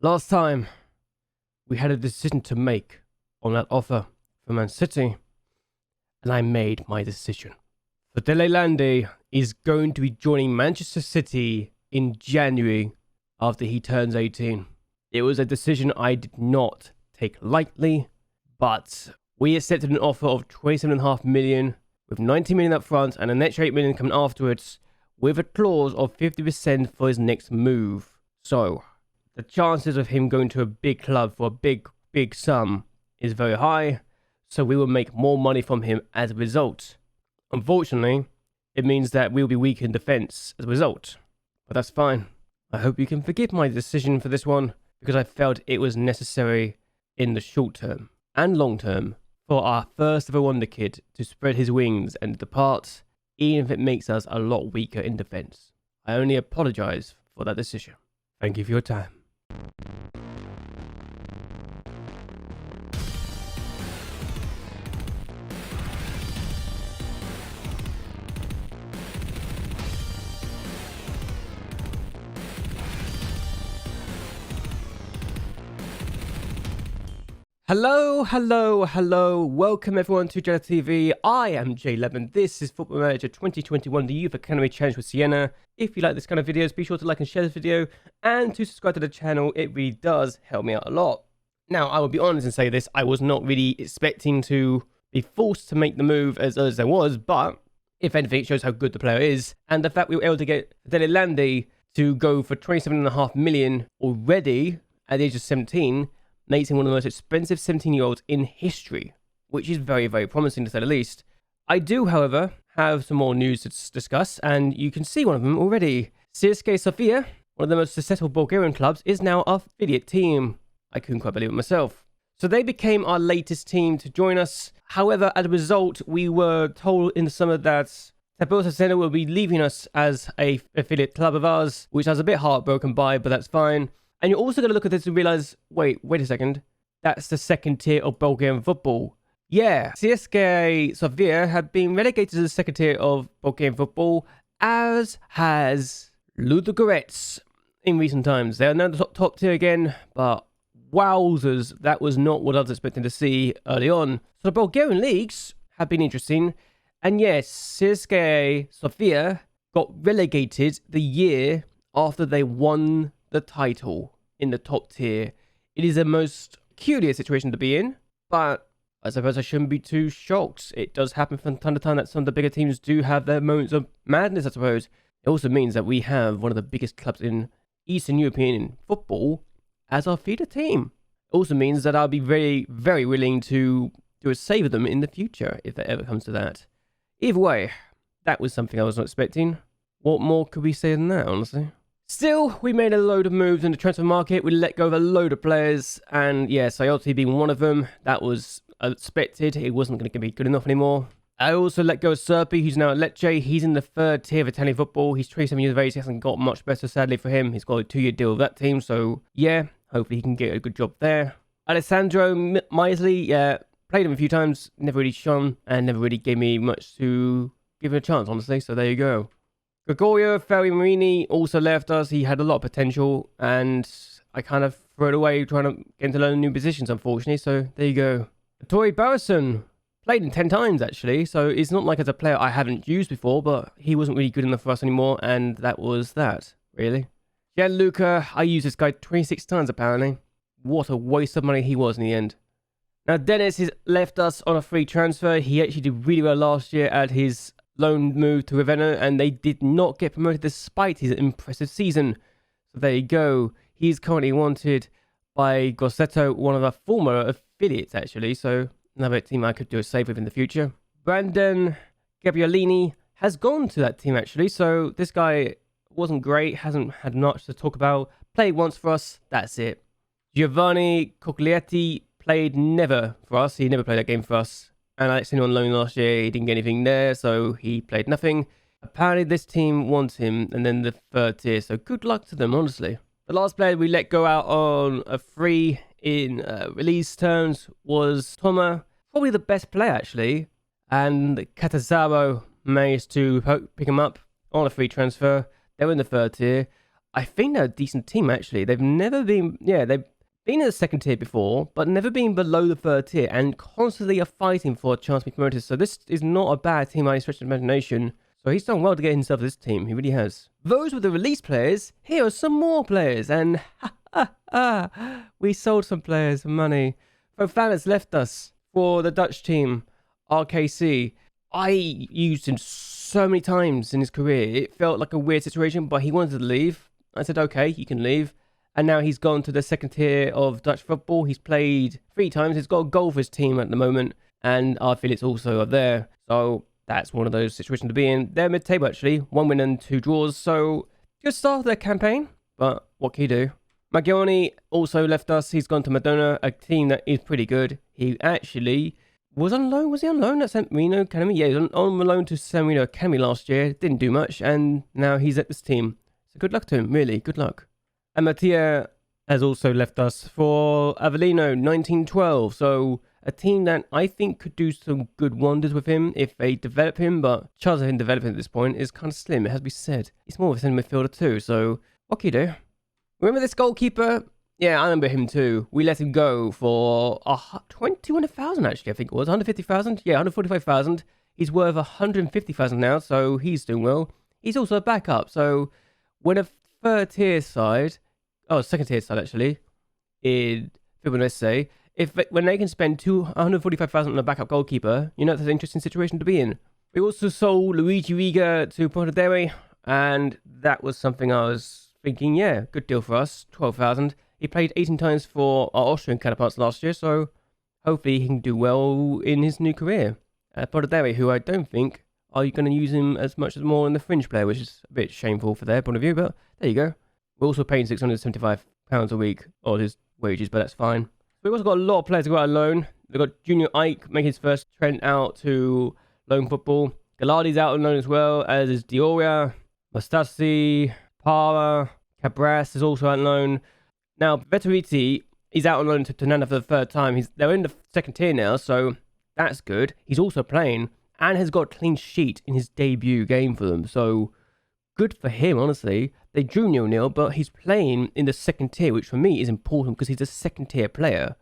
Last time, we had a decision to make on that offer for Man City, and I made my decision. Fedele is going to be joining Manchester City in January after he turns 18. It was a decision I did not take lightly, but we accepted an offer of 27.5 million with 90 million up front and an extra 8 million coming afterwards with a clause of 50% for his next move. So, the chances of him going to a big club for a big sum is very high, so we will make more money from him as a result. Unfortunately, it means that we'll be weak in defense as a result, but that's fine. I hope you can forgive my decision for this one, because I felt it was necessary in the short term and long term for our first ever wonder kid to spread his wings and depart, even if it makes us a lot weaker in defense. I only apologize for that decision. Thank you for your time. Hello. Welcome everyone to JLABTV. I am JLAB and this is Football Manager 2021, the Youth Academy Challenge with Siena. If you like this kind of videos, be sure to like and share this video and to subscribe to the channel. It really does help me out a lot. Now, I will be honest and say this, I was not really expecting to be forced to make the move as I was, but if anything, it shows how good the player is. And the fact we were able to get Fedele to go for 27.5 million already at the age of 17 makes him one of the most expensive 17-year-olds in history, which is very, very promising to say the least. I do, however, have some more news to discuss, and you can see one of them already. CSKA Sofia, one of the most successful Bulgarian clubs, is now our affiliate team. I couldn't quite believe it myself. So they became our latest team to join us. However, as a result, we were told in the summer that Siena will be leaving us as a affiliate club of ours, which I was a bit heartbroken by, but that's fine. And you're also going to look at this and realize, wait a second. That's the second tier of Bulgarian football. Yeah, CSKA Sofia have been relegated to the second tier of Bulgarian football, as has Ludogorets in recent times. They are now the top tier again, but wowzers, that was not what I was expecting to see early on. So the Bulgarian leagues have been interesting. And yes, CSKA Sofia got relegated the year after they won the title in the top tier. It is a most peculiar situation to be in, but I suppose I shouldn't be too shocked. It does happen from time to time that some of the bigger teams do have their moments of madness, I suppose. It also means that we have one of the biggest clubs in Eastern European football as our feeder team. It also means that I'll be very, very willing to do a save of them in the future if it ever comes to that. Either way, that was something I was not expecting. What more could we say than that, honestly? Still, we made a load of moves in the transfer market. We let go of a load of players, and yeah, Sayoti being one of them. That was expected. It wasn't going to be good enough anymore. I also let go of Serpi, who's now at Lecce. He's in the third tier of Italian football. He's 27 years of age. He hasn't got much better, sadly, for him. He's got a 2-year deal with that team, so yeah, hopefully he can get a good job there. Alessandro Misley, yeah, played him a few times, never really shone, and never really gave me much to give him a chance, honestly, so there you go. Gregorio Ferri-Marini also left us. He had a lot of potential, and I kind of threw it away trying to get him to learn new positions, unfortunately, so there you go. Tori Barrison played him 10 times, actually, so it's not like as a player I haven't used before, but he wasn't really good enough for us anymore, and that was that, really. Gianluca, I used this guy 26 times, apparently. What a waste of money he was in the end. Now, Dennis has left us on a free transfer. He actually did really well last year at his loan move to Ravenna, and they did not get promoted despite his impressive season. So there you go. He's currently wanted by Grosseto, one of our former affiliates, actually. So another team I could do a save with in the future. Brandon Gabrielini has gone to that team, actually. So this guy wasn't great, hasn't had much to talk about. Played once for us, that's it. Giovanni Coglietti played never for us. He never played that game for us. And I seen him on loan last year. He didn't get anything there, so he played nothing. Apparently, this team wants him, and then the third tier. So good luck to them, honestly. The last player we let go out on a free in release terms was Toma. Probably the best player, actually. And Catazaro managed to pick him up on a free transfer. They were in the third tier. I think they're a decent team, actually. They've never been, they've been in the second tier before, but never been below the third tier, and constantly are fighting for a chance to be promoted. So this is not a bad team by any stretch of the imagination. So he's done well to get himself this team. He really has. Those were the release players. Here are some more players, and we sold some players for money. Fofana's left us for the Dutch team, RKC. I used him so many times in his career. It felt like a weird situation, but he wanted to leave. I said, okay, you can leave. And now he's gone to the second tier of Dutch football. He's played 3 times. He's got a goal for his team at the moment. And our affiliates also are there. So that's one of those situations to be in. They're mid-table, actually. 1 win and 2 draws. So good start of their campaign. But what can you do? Magioni also left us. He's gone to Madonna, a team that is pretty good. He actually was on loan. Was he on loan at San Marino Academy? Yeah, he was on loan to San Marino Academy last year. Didn't do much. And now he's at this team. So good luck to him, really. Good luck. And Mattia has also left us for Avellino 1912. So a team that I think could do some good wonders with him if they develop him. But chance of him developing at this point is kind of slim, it has to be said. He's more of a centre midfielder too. So what can you do? Remember this goalkeeper? Yeah, I remember him too. We let him go for 200,000 actually, I think it was. 150,000? Yeah, 145,000. He's worth 150,000 now, so he's doing well. He's also a backup, so when a second tier side actually, in Fibonacci, when they can spend 145,000 on a backup goalkeeper, you know that's an interesting situation to be in. We also sold Luigi Riga to Portadere, and that was something I was thinking, yeah, good deal for us, 12,000. He played 18 times for our Austrian counterparts last year, so hopefully he can do well in his new career. Portadere, who I don't think are you going to use him as much as more in the fringe player, which is a bit shameful for their point of view, but there you go. We're also paying £675 a week, or his wages, but that's fine. We've also got a lot of players to go out on loan. We've got Junior Ike making his first trend out to loan football. Gallardi's out on loan as well, as is Dioria, Mastasi, Para, Cabras is also out on loan. Now, Vetteriti is out on loan to Tanana for the 3rd time. They're in the second tier now, so that's good. He's also playing and has got a clean sheet in his debut game for them. So good for him, honestly. They drew 0-0, but he's playing in the second tier, which for me is important because he's a second tier player.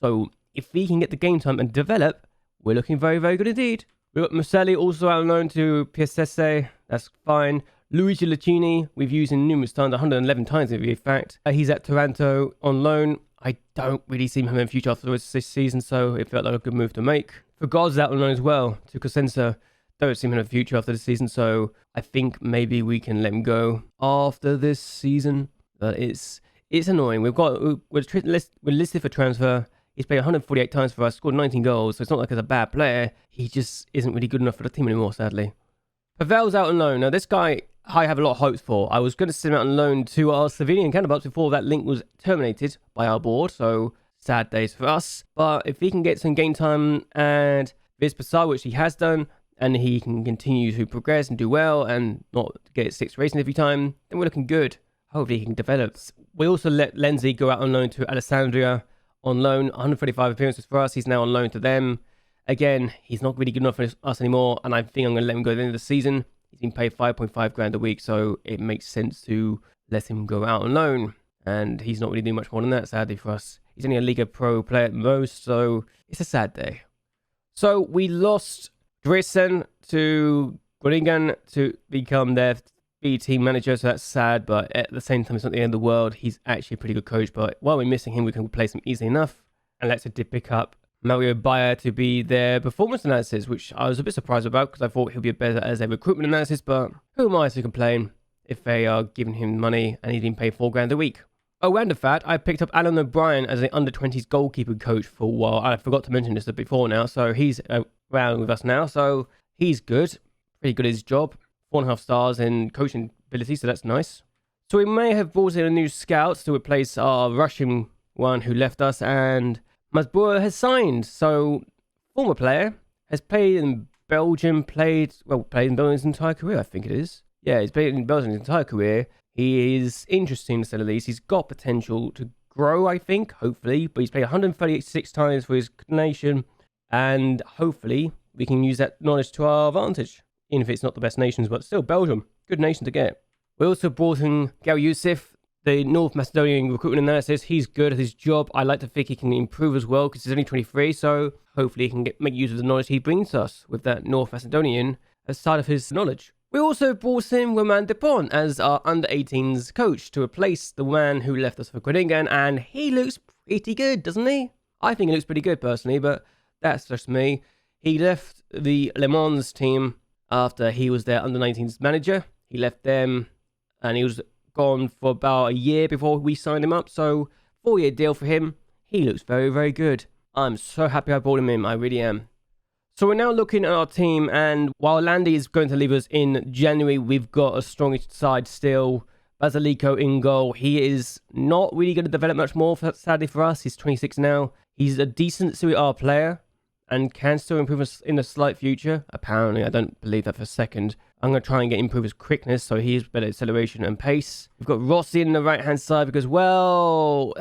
So if he can get the game time and develop, we're looking very, very good indeed. We've got Muselli also out on loan to Piacese. That's fine. Luigi Lucchini, we've used him numerous times, 111 times to be exact. He's at Taranto on loan. I don't really see him having a future after this season, so it felt like a good move to make. Fugaz's out on loan as well to Cosenza. Don't see him having a future after this season, so I think maybe we can let him go after this season. But it's annoying. We're listed for transfer. He's played 148 times for us, scored 19 goals, so it's not like he's a bad player. He just isn't really good enough for the team anymore, sadly. Pavel's out on loan. Now, this guy I have a lot of hopes for. I was going to send him out on loan to our Slovenian counterparts before that link was terminated by our board, so sad days for us. But if he can get some game time and Vizpasar, which he has done, and he can continue to progress and do well and not get 6 racing every time, then we're looking good. Hopefully he can develop. We also let Lenzi go out on loan to Alessandria on loan. 135 appearances for us. He's now on loan to them. Again, he's not really good enough for us anymore, and I think I'm going to let him go at the end of the season. He's been paid 5.5 grand a week, so it makes sense to let him go out on loan. And he's not really doing much more than that, sadly for us. He's only a Liga Pro player at most, so it's a sad day. So we lost Dresen to Groningen to become their B team manager, so that's sad, but at the same time, it's not the end of the world. He's actually a pretty good coach, but while we're missing him, we can replace him easily enough. And Leicester did pick up Mario Bayer to be their performance analysis, which I was a bit surprised about because I thought he'll be better as a recruitment analysis, but who am I to complain if they are giving him money and he's been paid 4 grand a week. Oh, and the fact I picked up Alan O'Brien as an under-20s goalkeeper coach for a while. I forgot to mention this before now, so he's around with us now, so he's good. Pretty good at his job. 4.5 stars in coaching ability, so that's nice. So we may have brought in a new scout to replace our Russian one who left us, and Masboura has signed. So former player has played in Belgium, played in Belgium his entire career, I think it is. Yeah, he's played in Belgium his entire career. He is interesting to say the least. He's got potential to grow, I think, hopefully, but he's played 136 times for his nation, and hopefully we can use that knowledge to our advantage. Even if it's not the best nations, but still Belgium, good nation to get. We also brought in Gary Youssef, the North Macedonian recruitment analysis. He's good at his job. I like to think he can improve as well because he's only 23, so hopefully he can make use of the knowledge he brings to us with that North Macedonian as side of his knowledge. We also brought in Romain Dupont as our under-18s coach to replace the man who left us for Groningen, and he looks pretty good, doesn't he? I think he looks pretty good personally, but that's just me. He left the Le Mans team after he was their under-19s manager. He left them and he was gone for about a year before we signed him up. So 4-year deal for him. He looks very, very good. I'm so happy I brought him in. I really am. So we're now looking at our team, and while Landy is going to leave us in January, we've got a strong side still. Basilico in goal. He is not really going to develop much more, sadly for us. He's 26 now. He's a decent Serie A player and can still improve us in the slight future. Apparently, I don't believe that for a second. I'm going to try and improve his quickness, so he has better acceleration and pace. We've got Rossi in the right-hand side because, well,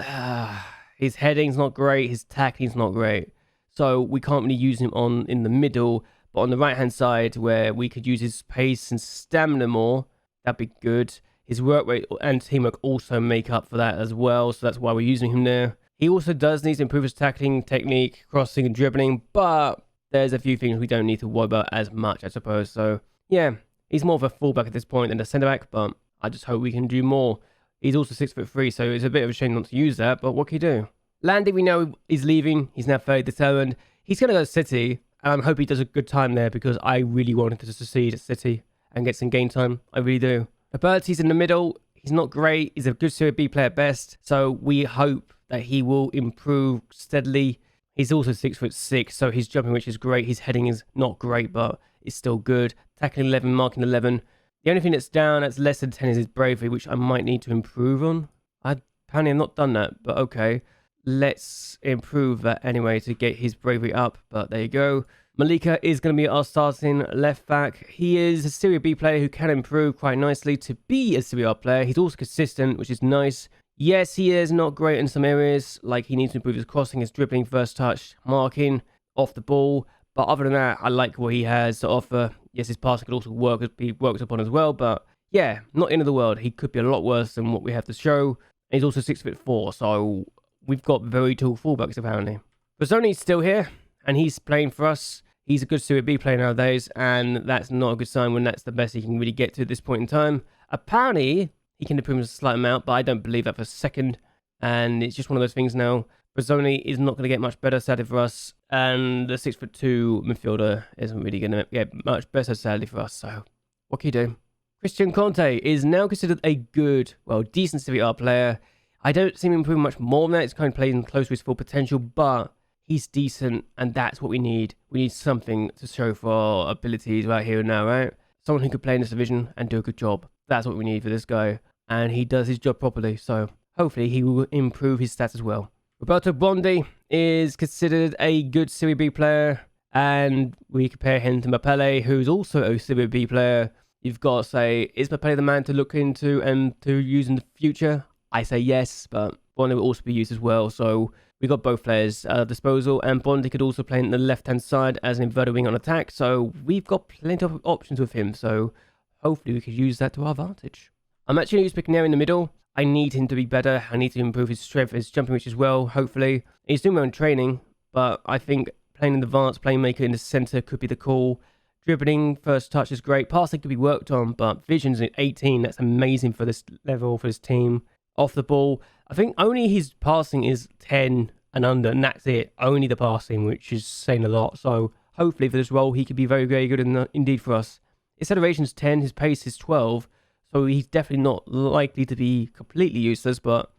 his heading's not great, his tackling's not great. So we can't really use him in the middle, but on the right-hand side where we could use his pace and stamina more, that'd be good. His work rate and teamwork also make up for that as well, so that's why we're using him there. He also does need to improve his tackling, technique, crossing and dribbling, but there's a few things we don't need to worry about as much, I suppose. So, yeah, he's more of a fullback at this point than a centre-back, but I just hope we can do more. He's also 6'3", so it's a bit of a shame not to use that, but what can you do? Landy, we know he's leaving. He's now fairly determined. He's going to go to City, and I hope he does a good time there because I really want him to succeed at City and get some game time. I really do. Abilities in the middle. He's not great. He's a good Serie B player at best, so we hope that he will improve steadily. He's also 6'6", so his jumping, which is great. His heading is not great, but it's still good. Tackling 11, marking 11. The only thing that's down, that's less than 10, is his bravery, which I might need to improve on. Apparently I've not done that, but okay. Let's improve that anyway to get his bravery up, but there you go. Malika is going to be our starting left back. He is a Serie B player who can improve quite nicely to be a Serie A player. He's also consistent, which is nice. Yes, he is not great in some areas, like he needs to improve his crossing, his dribbling, first touch, marking, off the ball. But other than that, I like what he has to offer. Yes, his passing could also be worked upon as well, but yeah, not end of the world. He could be a lot worse than what we have to show. He's also 6'4", so we've got very tall fullbacks apparently. Bozzoni's still here, and he's playing for us. He's a good Serie B player nowadays, and that's not a good sign when that's the best he can really get to at this point in time. Apparently, he can improve a slight amount, but I don't believe that for a second. And it's just one of those things now. Bozzoni is not going to get much better, sadly for us. And the 6'2" midfielder isn't really going to get much better, sadly for us. So, what can you do? Christian Conte is now considered a good, well, decent Serie A player. I don't see him improving much more than that. It's kind of playing close to his full potential, but he's decent, and that's what we need. We need something to show for our abilities right here and now, right? Someone who could play in this division and do a good job. That's what we need for this guy, and he does his job properly, so hopefully he will improve his stats as well. Roberto Bondi is considered a good Serie B player, and we compare him to Mapele, who's also a Serie B player. You've got to say, is Mapele the man to look into and to use in the future? I say yes, but Bondi will also be used as well, so we got both players at our disposal, and Bondi could also play on the left-hand side as an inverted wing on attack, so we've got plenty of options with him, so hopefully we could use that to our advantage. I'm actually going to use Picaneri in the middle. I need him to be better. I need to improve his strength, his jumping reach as well, hopefully. He's doing well in training, but I think playing an advanced playmaker in the centre could be the call. Dribbling, first touch is great. Passing could be worked on, but vision's at 18. That's amazing for this level, for this team. Off the ball, I think only his passing is 10 and under, and that's it. Only the passing, which is saying a lot. So hopefully for this role, he could be very, very good indeed for us. His acceleration's 10, his pace is 12, so he's definitely not likely to be completely useless, but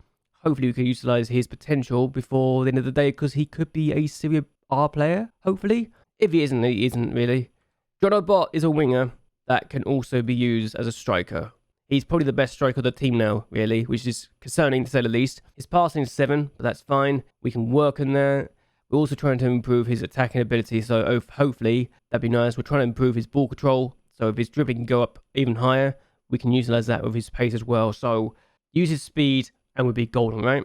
hopefully we can utilise his potential before the end of the day, because he could be a Serie A player, hopefully. If he isn't really. John O'Bot is a winger that can also be used as a striker. He's probably the best striker of the team now, really, which is concerning to say the least. His passing is 7, but that's fine. We can work on that. We're also trying to improve his attacking ability, so hopefully that'd be nice. We're trying to improve his ball control, so if his dribbling can go up even higher, we can utilise that with his pace as well. So use his speed and we'll be golden, right?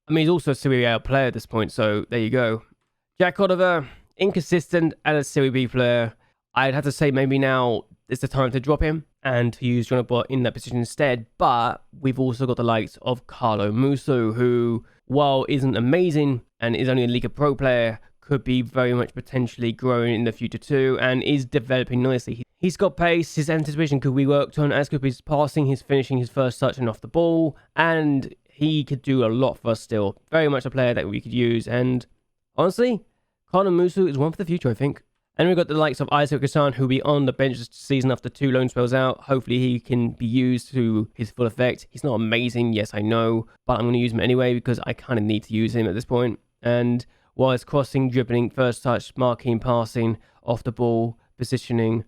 I mean, he's also a Serie A player at this point, so there you go. Jack Oliver, inconsistent and a Serie B player. I'd have to say maybe now is the time to drop him. and to use Jonabot in that position instead. But we've also got the likes of Carlo Musso, who, while isn't amazing and is only a Liga Pro player, could be very much potentially growing in the future too, and is developing nicely. He's got pace, his anticipation could be worked on, as could his passing, his finishing, his first touch and off the ball, and he could do a lot for us still. Very much a player that we could use, and honestly, Carlo Musso is one for the future, I think. And we've got the likes of Isaac Hassan, who will be on the bench this season after 2 loan spells out. Hopefully he can be used to his full effect. He's not amazing, yes I know, but I'm going to use him anyway because I kind of need to use him at this point. And while it's crossing, dribbling, first touch, marking, passing, off the ball, positioning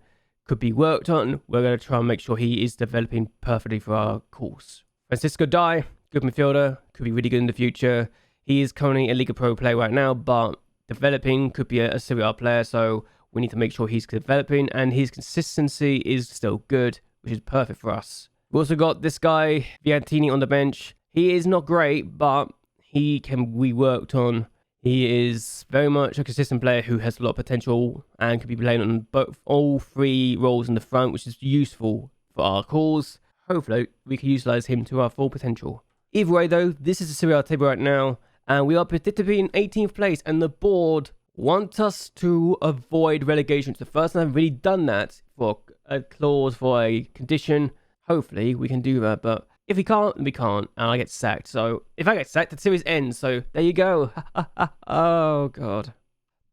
could be worked on, we're going to try and make sure he is developing perfectly for our course. Francisco Dai, good midfielder, could be really good in the future. He is currently a Liga Pro player right now, but developing, could be a Serie A player, so we need to make sure he's developing, and his consistency is still good, which is perfect for us. We've also got this guy, Viantini, on the bench. He is not great, but he can be worked on. He is very much a consistent player who has a lot of potential and could be playing on all 3 roles in the front, which is useful for our cause. Hopefully, we can utilize him to our full potential. Either way, though, this is the Serie A table right now, and we are predicted to be in 18th place, and the board want us to avoid relegation. It's the first time I've really done that for a clause, for a condition. Hopefully, we can do that, but if we can't, we can't, and I get sacked. So, if I get sacked, the series ends, so there you go. Oh, God.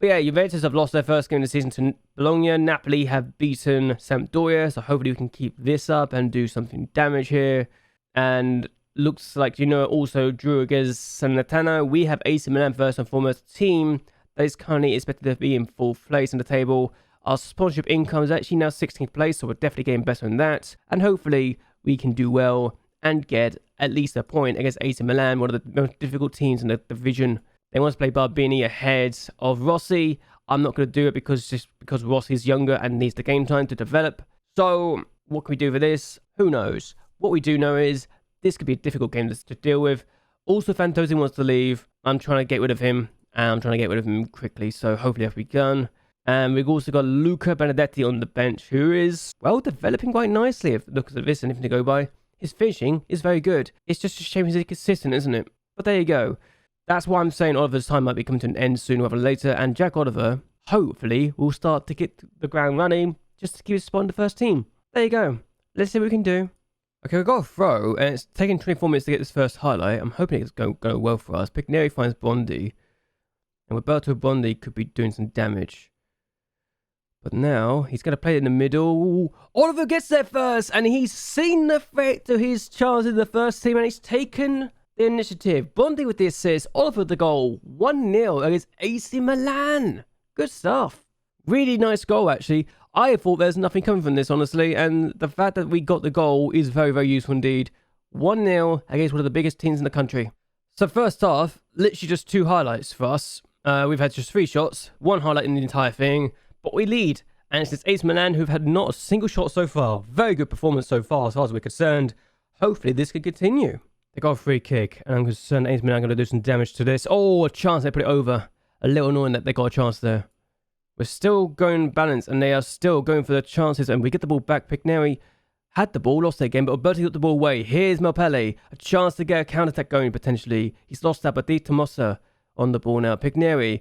But yeah, Juventus have lost their first game of the season to Bologna. Napoli have beaten Sampdoria, so hopefully we can keep this up and do something damage here. And looks like, also Drew against Salernitana. We have AC Milan first and foremost team that is currently expected to be in 4th place in the table. Our sponsorship income is actually now 16th place, so we're definitely getting better than that. And hopefully we can do well and get at least a point against AC Milan, one of the most difficult teams in the division. They want to play Barbini ahead of Rossi. I'm not going to do it because Rossi is younger and needs the game time to develop. So what can we do for this? Who knows? What we do know is this could be a difficult game to deal with. Also, Fantozzi wants to leave. I'm trying to get rid of him, and I'm trying to get rid of him quickly, so hopefully that will be done. And we've also got Luca Benedetti on the bench, who is, well, developing quite nicely if look at this and anything to go by. His finishing is very good. It's just a shame he's inconsistent, isn't it? But there you go. That's why I'm saying Oliver's time might be coming to an end sooner rather than later, and Jack Oliver, hopefully, will start to get the ground running just to keep his spot in the first team. There you go. Let's see what we can do. Okay, we've got a throw, and it's taking 24 minutes to get this first highlight. I'm hoping it's going to go well for us. Pigneri finds Bondi, and Roberto Bondi could be doing some damage. But now, he's going to play it in the middle. Oliver gets there first, and he's seen the threat to his chance in the first team, and he's taken the initiative. Bondi with the assist, Oliver with the goal. 1-0 against AC Milan. Good stuff. Really nice goal, actually. I thought there's nothing coming from this, honestly, and the fact that we got the goal is very, very useful indeed. 1-0 against one of the biggest teams in the country. So first off, literally just 2 highlights for us. We've had just 3 shots, 1 highlight in the entire thing. But we lead, and it's AC Milan who've had not a single shot so far. Very good performance so far as we're concerned. Hopefully this could continue. They got a free kick, and I'm concerned AC Milan are going to do some damage to this. Oh, a chance, they put it over. A little annoying that they got a chance there. We're still going balanced, and they are still going for the chances, and we get the ball back. Pigneri had the ball, lost it again, but Alberti got the ball away. Here's Melpele, a chance to get a counter-attack going potentially. He's lost that, but Di Tomosa on the ball now. Pigneri,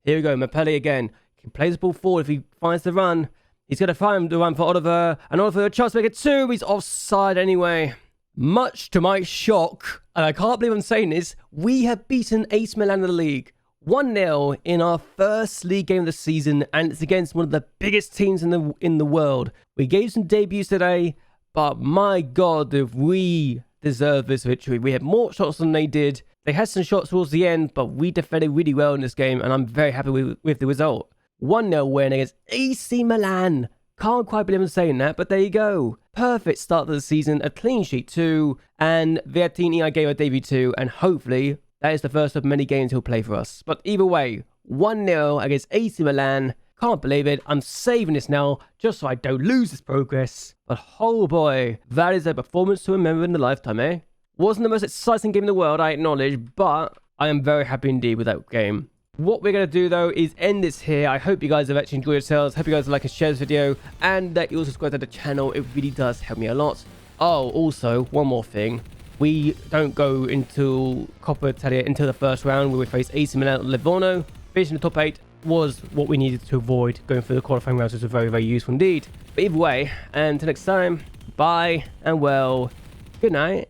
here we go, Melpele again. He plays the ball forward if he finds the run. He's going to find the run for Oliver. And Oliver, a chance to make it 2. He's offside anyway. Much to my shock, and I can't believe I'm saying this, we have beaten AC Milan in the league. 1-0 in our first league game of the season, and it's against one of the biggest teams in the world. We gave some debuts today, but my God, if we deserve this victory. We had more shots than they did. They had some shots towards the end, but we defended really well in this game, and I'm very happy with the result. 1-0 win against AC Milan. Can't quite believe I'm saying that, but there you go. Perfect start to the season, a clean sheet too, and Viatini I gave a debut to, and hopefully that is the first of many games he'll play for us. But either way, 1-0 against AC Milan. Can't believe it. I'm saving this now just so I don't lose this progress. But oh boy, that is a performance to remember in a lifetime, eh? Wasn't the most exciting game in the world, I acknowledge, but I am very happy indeed with that game. What we're going to do though is end this here. I hope you guys have actually enjoyed yourselves. Hope you guys like and share this video, and that you also subscribe to the channel. It really does help me a lot. Oh, also one more thing. We don't go into Coppa Italia until the first round, where we face AC Milan and Livorno. Finishing the top 8 was what we needed to avoid going through the qualifying rounds, which was very, very useful indeed. But either way, and until next time, bye and well, good night.